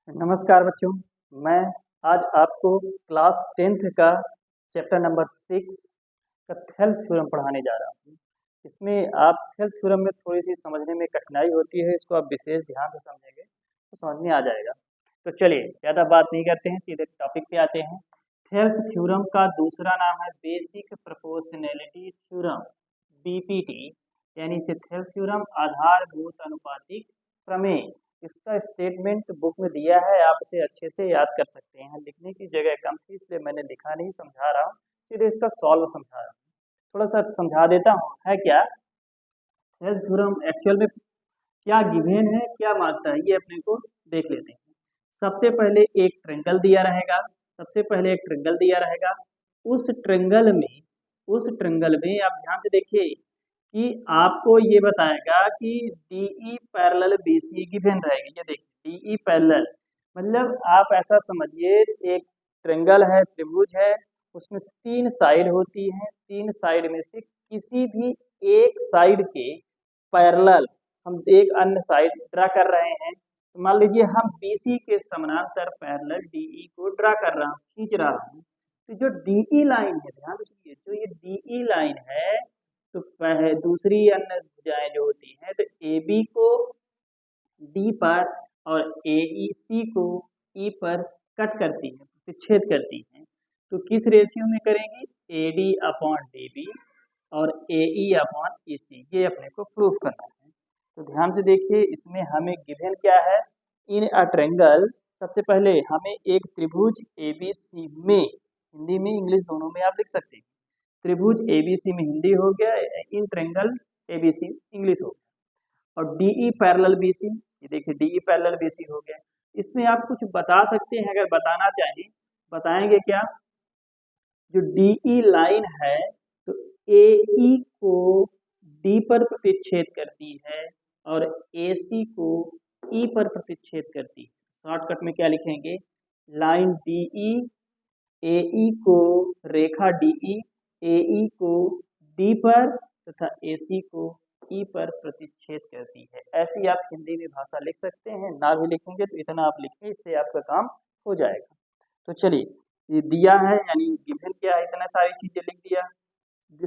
नमस्कार बच्चों। मैं आज आपको क्लास 10th का चैप्टर नंबर 6 का थेल्स थ्योरम पढ़ाने जा रहा हूँ। इसमें आप थेल्स थ्योरम में थोड़ी सी समझने में कठिनाई होती है, इसको आप विशेष ध्यान से समझेंगे तो समझ में आ जाएगा। तो चलिए ज़्यादा बात नहीं करते हैं, सीधे टॉपिक पे आते हैं। थेल्स थ्योरम का दूसरा नाम है बेसिक प्रोपोर्शनैलिटी थ्योरम, बीपीटी, यानी इसे थेल्स थ्योरम आधारभूत अनुपातिक प्रमेय। इसका स्टेटमेंट बुक में दिया है, आप इसे अच्छे से याद कर सकते हैं। लिखने की जगह कम थी इसलिए मैंने लिखा नहीं, समझा रहा हूँ, सीधे इसका सॉल्व समझा रहा हूँ। थोड़ा सा समझा देता हूँ। है क्या थेल्स थ्योरम एक्चुअल में क्या गिवन है, क्या मानता है, ये अपने को देख लेते हैं। सबसे पहले एक ट्रेंगल दिया रहेगा, उस ट्रेंगल में आप ध्यान से देखिए कि आपको ये बताएगा कि DE पैरेलल BC गिवन रहेगी। ये देखिए DE पैरेलल मतलब आप ऐसा समझिए, एक ट्रेंगल है, त्रिभुज है, उसमें 3 साइड होती हैं। 3 साइड में से किसी भी एक साइड के पैरेलल हम एक अन्य साइड ड्रा कर रहे हैं। तो मान लीजिए हम BC के समानांतर पैरेलल DE को ड्रा कर रहा हूँ, खींच रहा हूँ। तो जो DE लाइन है, ध्यान से सुनिए, जो ये DE लाइन है, तो पहले दूसरी अन्य भुजाएं जो होती हैं, तो AB को D पर और AEC को E पर कट करती है, प्रतिच्छेद करती हैं। तो किस रेशियो में करेंगी? AD अपॉन DB और AE अपॉन EC, ये अपने को प्रूफ करना है। तो ध्यान से देखिए, इसमें हमें गिवन क्या है? इन अ ट्रेंगल, सबसे पहले हमें एक त्रिभुज ABC में, हिंदी में इंग्लिश दोनों में आप लिख सकते हैं, त्रिभुज ABC में हिंदी हो गया, इन ट्रेंगल ABC इंग्लिश हो गया, और DE पैरेलल BC, ये देखिए DE पैरेलल BC हो गया। इसमें आप कुछ बता सकते हैं, अगर बताना चाहें बताएंगे क्या? जो DE लाइन है तो AE को D पर प्रतिच्छेद करती है और AC को E पर प्रतिच्छेद करती है। शॉर्टकट में क्या लिखेंगे? लाइन DE AE को, रेखा DE AE को D पर तथा AC को E पर प्रतिच्छेद करती है। ऐसी आप हिंदी में भाषा लिख सकते हैं, ना भी लिखेंगे तो इतना आप लिखें, इससे आपका काम हो जाएगा। तो चलिए, ये दिया है, यानी गिवन क्या है, इतना सारी चीजें लिख दिया।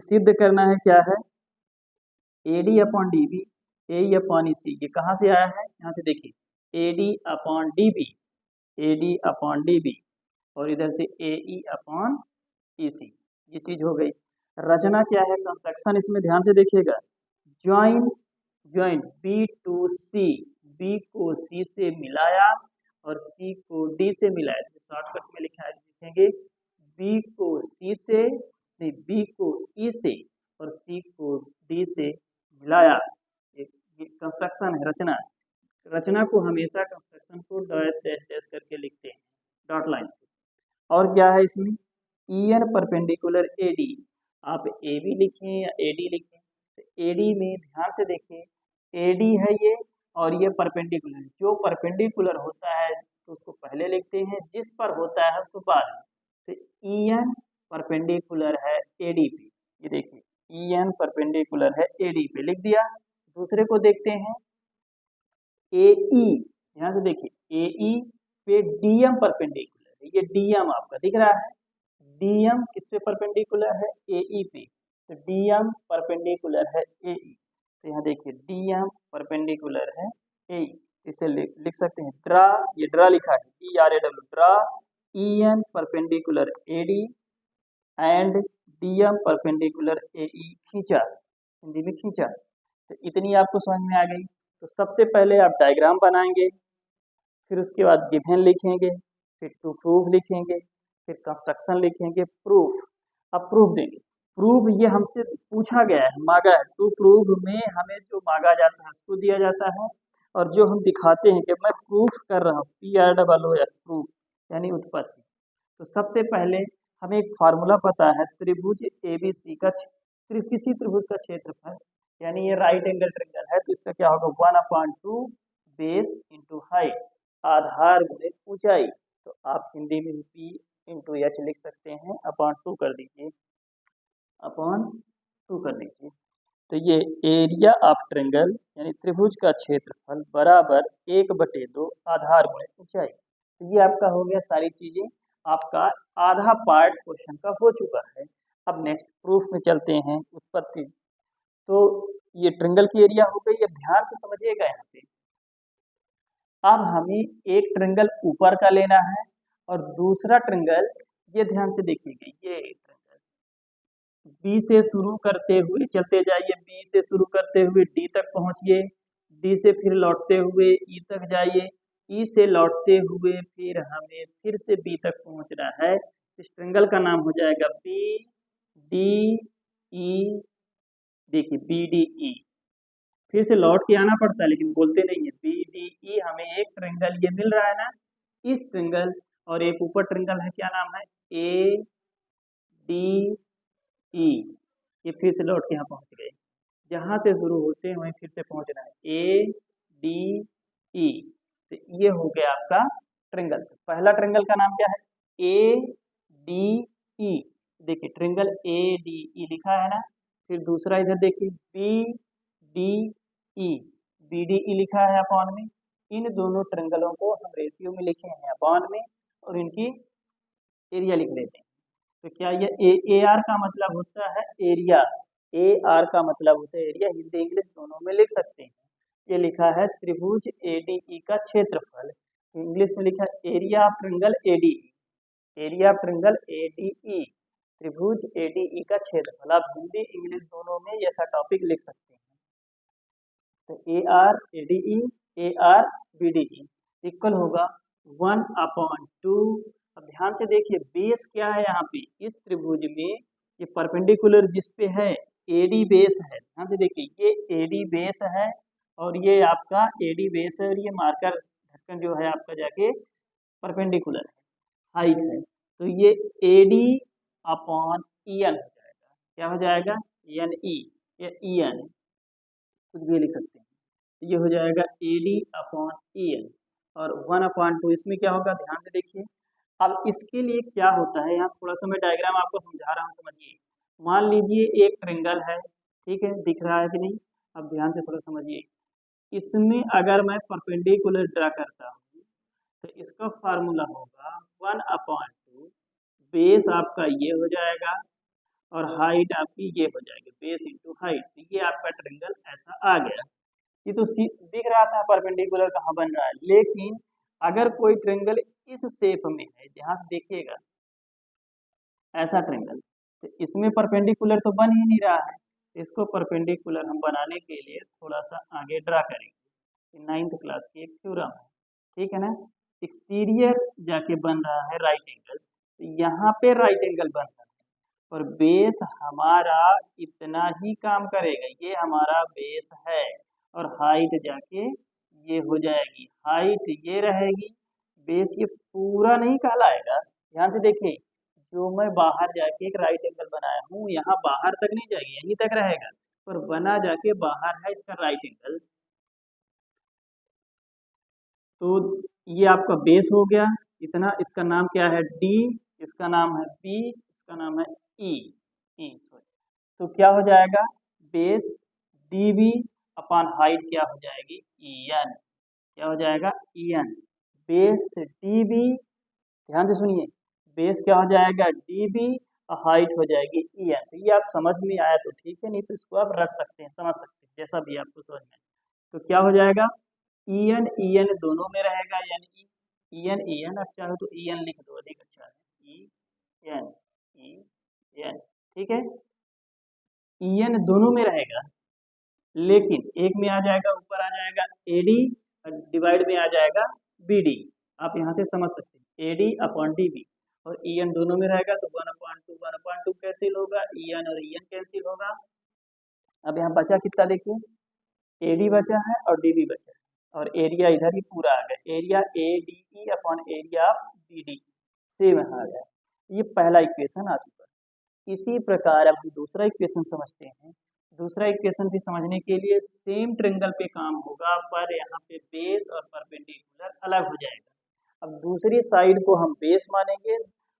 सिद्ध करना है क्या है? AD upon DB, AE upon EC, ये कहाँ से आया है? यहाँ से देखिए, AD upon DB, AD upon DB और इधर से AE अपॉन EC, ये चीज हो गई। रचना क्या है? कंस्ट्रक्शन, इसमें ध्यान से देखिएगा। Join B to C, B को C से मिलाया और C को D से मिलाया। शॉर्टकट में लिखा है, लिखेंगे B को C से, नहीं, B को E से और C को D से मिलाया। एक कंस्ट्रक्शन है, रचना को हमेशा कंस्ट्रक्शन को डैश डैश डैश करके लिखते हैं, डॉट लाइन से। और क्या है इसमें? EN परपेंडिकुलर AD, आप AB लिखें या AD लिखें, तो AD में ध्यान से देखिए, AD है ये और ये परपेंडिकुलर, जो परपेंडिकुलर होता है तो उसको पहले लिखते हैं, जिस पर होता है उसको बाद में। तो EN परपेंडिकुलर है AD पे, ये देखिए EN परपेंडिकुलर है AD पे, लिख दिया। दूसरे को देखते हैं, AE, ध्यान से देखिए, AE पे DM परपेंडिकुलर है, ये DM आपका दिख रहा है। DM किस पे परपेंडिकुलर है? AE पे, तो DM परपेंडिकुलर है AE। तो यहाँ देखिए DM परपेंडिकुलर है AE, इसे लिख सकते हैं ड्रा, ये ड्रा लिखा है DRAW, draw EN perpendicular AD and DM perpendicular AE, खींचा, हिंदी में खींचा। तो इतनी आपको समझ में आ गई। तो सबसे पहले आप डायग्राम बनाएंगे, फिर उसके बाद गिवन लिखेंगे, फिर टू प्रूफ लिखेंगे, फिर कंस्ट्रक्शन लिखेंगे, प्रूफ। अब प्रूफ देंगे। प्रूफ ये हमसे पूछा गया है, मांगा है। टू प्रूफ में हमें जो मांगा जाता है उसको दिया जाता है, और जो हम दिखाते हैं कि मैं प्रूफ कर रहा हूँ, PROOF, प्रूफ यानी उत्पत्ति। तो सबसे पहले हमें एक फार्मूला पता है, त्रिभुज ABC का, किसी त्रिभुज का क्षेत्रफल, यानी ये राइट एंगल ट्रायंगल है, तो इसका क्या होगा? 1/2 बेस इंटू हाइट, आधार गुणे ऊंचाई। तो आप हिंदी में P इंटू H लिख सकते हैं, अपॉन 2 कर दीजिए, अपॉन 2 कर दीजिए। तो ये एरिया ऑफ ट्रायंगल यानी त्रिभुज का क्षेत्रफल बराबर 1/2 आधार गुणे ऊंचाई। तो ये आपका हो गया, सारी चीजें आपका आधा पार्ट क्वेश्चन का हो चुका है। अब नेक्स्ट प्रूफ में चलते हैं, उत्पत्ति। तो ये ट्रिंगल की एरिया हो गई। अब ध्यान से समझिएगा यहाँ पे, अब हमें एक ट्रिंगल ऊपर का लेना है और दूसरा ट्रिंगल, ये ध्यान से देखिएगा, ये ट्रिंगल बी से शुरू करते हुए चलते जाइए, बी से शुरू करते हुए डी तक पहुंचिए, डी से फिर लौटते हुए ई तक जाइए, ई से लौटते हुए फिर हमें फिर से बी तक पहुंचना है। इस ट्रिंगल का नाम हो जाएगा बी डी ई। देखिए बी डी ई, फिर से लौट के आना पड़ता है लेकिन बोलते नहीं है। बी डी ई, हमें एक ट्रिंगल ये मिल रहा है ना, इस ट्रिंगल, और एक ऊपर ट्रिंगल है, क्या नाम है, ए डी ई। ये फिर से लौट के यहाँ पहुंच गए, जहां से शुरू होते हैं वहीं फिर से पहुंचना है, ए डी ई। तो ये हो गया आपका ट्रिंगल। पहला ट्रिंगल का नाम क्या है, ए डी ई। देखिए ट्रिंगल ए डी ई लिखा है ना। फिर दूसरा इधर देखिए b d e, b d e लिखा है अपॉन में। इन दोनों ट्रिंगलों को हम रेशियो में लिखे हैं अपॉन में, और इनकी एरिया लिख लेते हैं। तो क्या ये ए आर का मतलब होता है एरिया, ए आर का मतलब होता है एरिया, हिंदी इंग्लिश दोनों में लिख सकते हैं। ये लिखा है त्रिभुज एडीई का क्षेत्रफल, इंग्लिश में लिखा है area of triangle ADE, area of triangle ADE, त्रिभुज एडीई का क्षेत्रफल। आप हिंदी इंग्लिश दोनों में ऐसा टॉपिक लिख सकते हैं। तो A R ADE, A R BDE equal होगा 1/2। अब ध्यान से देखिए बेस क्या है यहाँ पे, इस त्रिभुज में ये परपेंडिकुलर जिस पे है एडी बेस है। ध्यान से देखिए ये एडी बेस है और ये आपका एडी बेस है, और ये मार्कर ढक्कन जो है आपका जाके परपेंडिकुलर है, हाइट है। तो ये एडी अपॉन ई एन हो जाएगा। क्या हो जाएगा, एन ई या ई एन, कुछ भी लिख सकते हैं। तो ये हो जाएगा एडी अपॉन ई एन, और 1/2 इसमें क्या होगा, ध्यान से देखिए। अब इसके लिए क्या होता है, यहाँ थोड़ा सा मैं डायग्राम आपको समझा रहा हूँ, समझिए। मान लीजिए एक ट्रिंगल है, ठीक है, दिख रहा है कि नहीं, अब ध्यान से थोड़ा समझिए। इसमें अगर मैं परपेंडिकुलर ड्रा करता हूँ तो इसका फार्मूला होगा 1/2, बेस आपका ये हो जाएगा और हाइट आपकी ये हो जाएगी, बेस इंटू हाइट। तो ये आपका ट्रिंगल ऐसा आ गया। ये तो दिख रहा था परपेंडिकुलर कहाँ बन रहा है, लेकिन अगर कोई ट्रिंगल इस शेप में है, ध्यान से देखिएगा, ऐसा ट्रिंगल, तो इसमें परपेंडिकुलर तो बन ही नहीं रहा है। इसको परपेंडिकुलर हम बनाने के लिए थोड़ा सा आगे ड्रा करेंगे। 9th क्लास की एक थ्योरम है, ठीक है ना। एक्सटीरियर जाके बन रहा है राइट एंगल, तो यहाँ पे राइट एंगल बन रहा है, और बेस हमारा इतना ही काम करेगा, ये हमारा बेस है, और हाइट जाके ये हो जाएगी, हाइट ये रहेगी, बेस ये पूरा नहीं कहलाएगा। ध्यान से देखिए, जो मैं बाहर जाके एक राइट एंगल बनाया हूँ, यहाँ बाहर तक नहीं जाएगी, यहीं तक रहेगा, पर बना जाके बाहर है इसका राइट एंगल। तो ये आपका बेस हो गया इतना, इसका नाम क्या है डी, इसका नाम है बी, इसका नाम है ई, तो क्या हो जाएगा, base d b upon height क्या हो जाएगी, ई एन। क्या हो जाएगा, e n, base d b, ध्यान से सुनिए, बेस क्या हो जाएगा डी बी और हाइट हो जाएगी ई एन। तो ये आप समझ में आया तो ठीक है, नहीं तो इसको आप रख सकते हैं, समझ सकते हैं, जैसा भी आपको समझ में। तो क्या हो जाएगा, ई एन दोनों में रहेगा, यानी ई एन आप चाहो तो ई एन लिख दो, अधिक अच्छा है, ई एन, ठीक है। ई एन दोनों में रहेगा, लेकिन एक में आ जाएगा, ऊपर आ जाएगा एडी, डिवाइड में आ जाएगा बी डी। आप यहाँ से समझ सकते हैं, एडी अपॉन डी बी, और ई एन दोनों में रहेगा, तो 1/2 कैंसिल होगा, ई एन और ई एन कैंसिल होगा। अब यहाँ बचा कितना देखिए, एडी बचा है और डी बी बचा है, और एरिया इधर ही पूरा आ गया, area A D E upon area of B D same आ गया। ये पहला इक्वेशन आ चुका है। इसी प्रकार अब हम दूसरा इक्वेशन समझते हैं। दूसरा इक्वेशन भी समझने के लिए सेम ट्रिंगल पे काम होगा, पर यहाँ पे बेस और परपेंडिकुलर अलग हो जाएगा। अब दूसरी साइड को हम बेस मानेंगे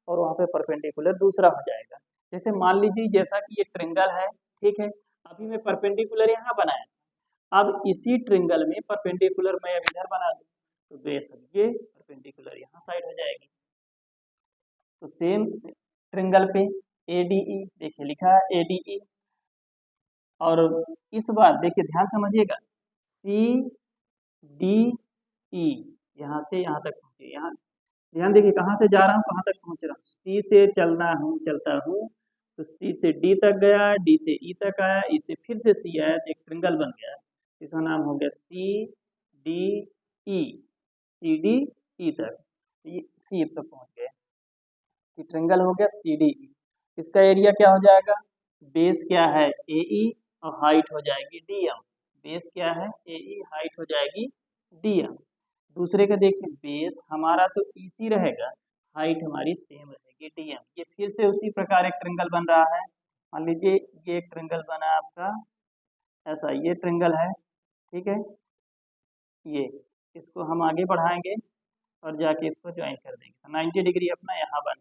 और वहाँ पे परपेंडिकुलर दूसरा हो जाएगा। जैसे मान लीजिए जैसा कि ये ट्रिंगल है, ठीक है, अभी मैं परपेंडिकुलर यहाँ बनाया, अब इसी ट्रिंगल में परपेंडिकुलर मैं अब इधर बना दूँ, तो बेस अब ये परपेंडिकुलर यहाँ साइड तो सेम ट्रिंगल पे ADE, देखिए लिखा है ADE। और इस बार देखिए ध्यान समझिएगा, CDE यहाँ से यहाँ तक पहुँचे, यहाँ ध्यान देखिए कहाँ से जा रहा हूँ कहाँ तक पहुँच रहा हूँ। C से चलता हूँ तो C से D तक गया, D से E तक आया, E से फिर से C आया, तो एक ट्रिंगल बन गया। इसका नाम हो गया CDE, CDE तक, ये C तक पहुँच गए, ये ट्रिंगल हो गया CDE। इसका एरिया क्या हो जाएगा, बेस क्या है AE और हाइट हो जाएगी DM। बेस क्या है AE, हाइट हो जाएगी DM। दूसरे का देखिए, बेस हमारा तो EC रहेगा, हाइट हमारी सेम रहेगी DM। ये फिर से उसी प्रकार एक ट्रिंगल बन रहा है। मान लीजिए ये एक ट्रिंगल बना आपका ऐसा, ये ट्रिंगल है, ठीक है। ये इसको हम आगे बढ़ाएंगे और जाके इसको ज्वाइन कर देंगे, तो 90 डिग्री अपना यहाँ बन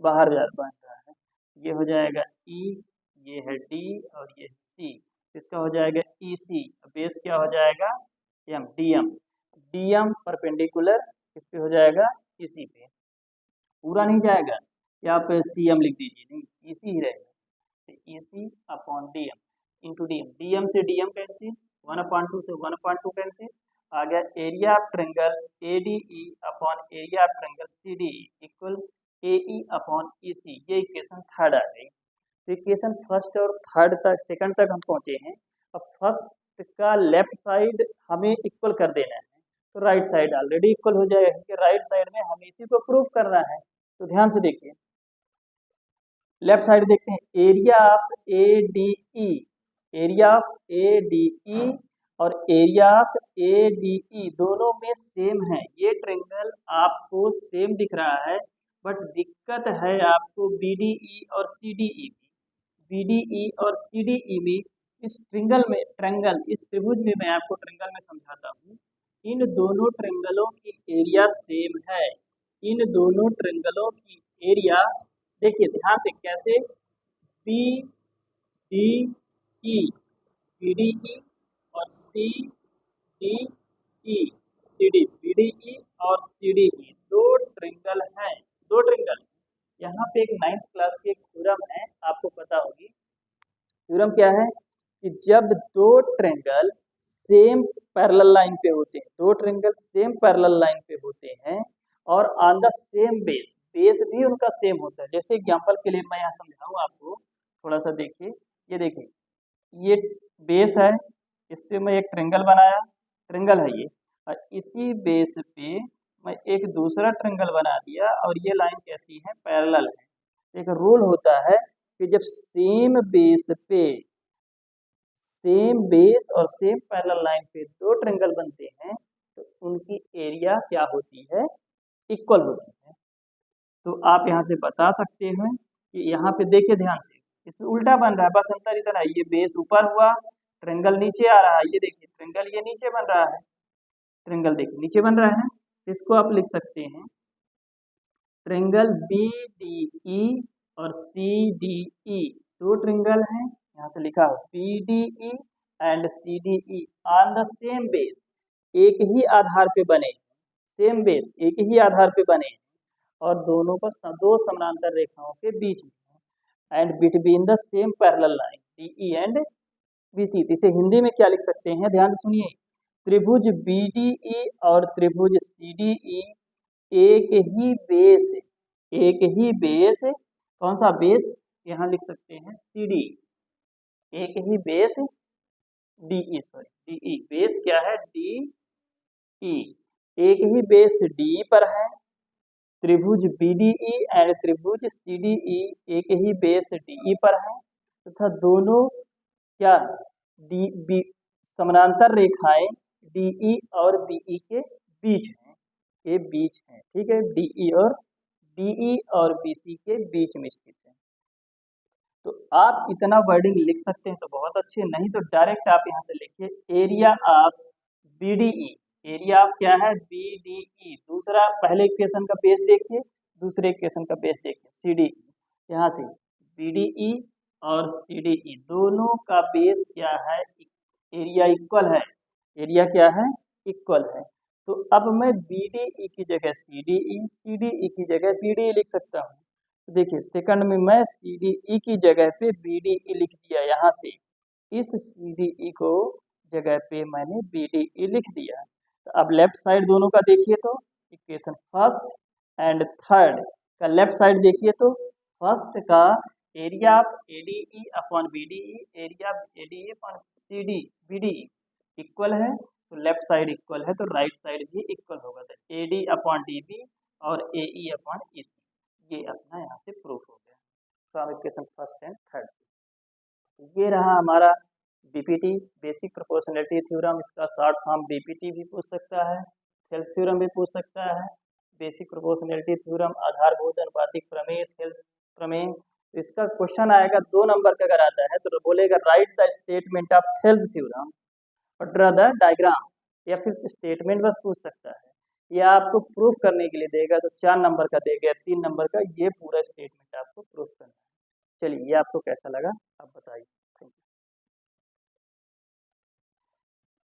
बाहर बन रहा है। ये हो जाएगा E, ये है D और ये C, इसका हो जाएगा EC। बेस क्या हो जाएगा M, DM परपेंडिकुलर इस पे हो जाएगा EC पे, पूरा नहीं जाएगा, या आप CM लिख दीजिए, नहीं EC ही रहेगा। तो EC upon DM into DM, DM से DM कैंसिल, 1/2 से 1/2 कैंसिल, आ गया area of triangle ADE upon area of triangle CDE equal AE upon EC। ये इक्वेशन थर्ड आ गई। तो इक्वेशन फर्स्ट और थर्ड तक, सेकंड तक हम पहुंचे हैं। अब फर्स्ट का लेफ्ट साइड हमें इक्वल कर देना है, तो राइट साइड ऑलरेडी इक्वल हो जाएगा, क्योंकि राइट साइड में हमें इसी को प्रूव करना है। तो ध्यान से देखिए, लेफ्ट साइड देखते हैं, area of ADE, area of ADE और एरिया ऑफ ADE दोनों में सेम है। ये ट्रायंगल आपको सेम दिख रहा है, बट दिक्कत है आपको BDE और CDE में। BDE और CDE में इस ट्रायंगल इस त्रिभुज में, मैं आपको ट्रायंगल में समझाता हूँ, इन दोनों ट्रायंगलों की एरिया सेम है। इन दोनों ट्रायंगलों की एरिया देखिए ध्यान से कैसे, BDE, BDE और CDE, BDE और CDE दो ट्रायंगल हैं, दो ट्रायंगल। यहाँ पे एक 9th क्लास की एक थ्योरम है, आपको पता होगी। थ्योरम क्या है कि जब दो ट्रायंगल सेम पैरेलल लाइन पे होते हैं, दो ट्रायंगल सेम पैरेलल लाइन पे होते हैं और on the same base, base भी उनका सेम होता है। जैसे एग्जांपल के लिए मैं यहाँ समझाऊँ आपको, थोड़ा सा देखिए, ये देखिए ये बेस है, इस पे मैं एक ट्रायंगल बनाया, ट्रायंगल है ये, और इसी बेस पे मैं एक दूसरा ट्रायंगल बना दिया, और ये लाइन कैसी है, पैरेलल है। एक रूल होता है कि जब सेम बेस और सेम पैरेलल लाइन पे दो ट्रायंगल बनते हैं तो उनकी एरिया क्या होती है, इक्वल होती है। तो आप यहाँ से बता सकते हैं कि यहाँ पे देखिए ध्यान से, इसमें उल्टा बन रहा है, बस अंतर इतना है, ये बेस ऊपर हुआ, ट्रायंगल नीचे आ रहा है। ये देखिए ट्रायंगल ये नीचे बन रहा है, ट्रायंगल देखिए नीचे बन रहा है। इसको आप लिख सकते हैं ट्रायंगल BDE और CDE, दो ट्रायंगल हैं, यहाँ से लिखा हो BDE and CDE on the same base, एक ही आधार पे बने, सेम बेस एक ही आधार पे बने, और दोनों पर दो समानांतर रेखाओं के बीच में, and between the same parallel line DE and BC। इसे हिंदी में क्या लिख सकते हैं, ध्यान से सुनिए, त्रिभुज BDE और त्रिभुज CDE एक ही बेस, एक ही बेस, कौन सा बेस, यहाँ लिख सकते हैं CD, एक ही बेस DE, DE बेस क्या है DE, एक ही बेस DE पर है। त्रिभुज BDE एंड त्रिभुज CDE एक ही बेस DE पर है, तथा दोनों क्या समानांतर रेखाएं DE और BE के बीच हैं, के बीच हैं, ठीक है, DE और BC के बीच में स्थित है। तो आप इतना वर्डिंग लिख सकते हैं तो बहुत अच्छे, नहीं तो डायरेक्ट आप यहाँ से लिखिए area of BDE, area of क्या है BDE। दूसरा, पहले इक्वेशन का बेस देखिए, दूसरे इक्वेशन का बेस देखिए CDE, यहाँ से BDE और CDE दोनों का बेस क्या है, एरिया इक्वल है, एरिया क्या है, इक्वल है। तो अब मैं बी डी ई की जगह C D E, C D E की जगह बी डी ई लिख सकता हूँ। तो देखिए सेकंड में मैं सी डी ई की जगह पे बी डी ई लिख दिया, यहाँ से इस सी डी ई को जगह पे मैंने बी डी ई लिख दिया। तो अब लेफ्ट साइड दोनों का देखिए तो इक्वेशन फर्स्ट एंड थर्ड का लेफ्ट साइड देखिए तो फर्स्ट का area of a D E upon b d e, area of a D E upon c d b d e equal है, तो लेफ्ट साइड इक्वल है तो right side भी equal होगा। तो a d upon d b और a E upon ई सी, ये अपना यहाँ से प्रूफ हो गया from equation first and third से। ये रहा हमारा बीपीटी बेसिक प्रोपोर्शनैलिटी थ्योरम, इसका शॉर्ट फॉर्म बीपीटी भी पूछ सकता है, थेल्स थ्योरम भी पूछ सकता है, बेसिक प्रोपोर्शनैलिटी थ्योरम, आधारभूत अनुपातिक प्रमेय, थेल्स प्रमेय। इसका क्वेश्चन आएगा 2 नंबर का अगर आता है तो बोलेगा right the statement of Thales theorem और ड्रा द डायग्राम, या फिर स्टेटमेंट बस पूछ सकता है, या आपको प्रूफ करने के लिए देगा तो 4 नंबर का देगा, 3 नंबर का, ये पूरा स्टेटमेंट आपको प्रूफ करना है। चलिए ये आपको कैसा लगा आप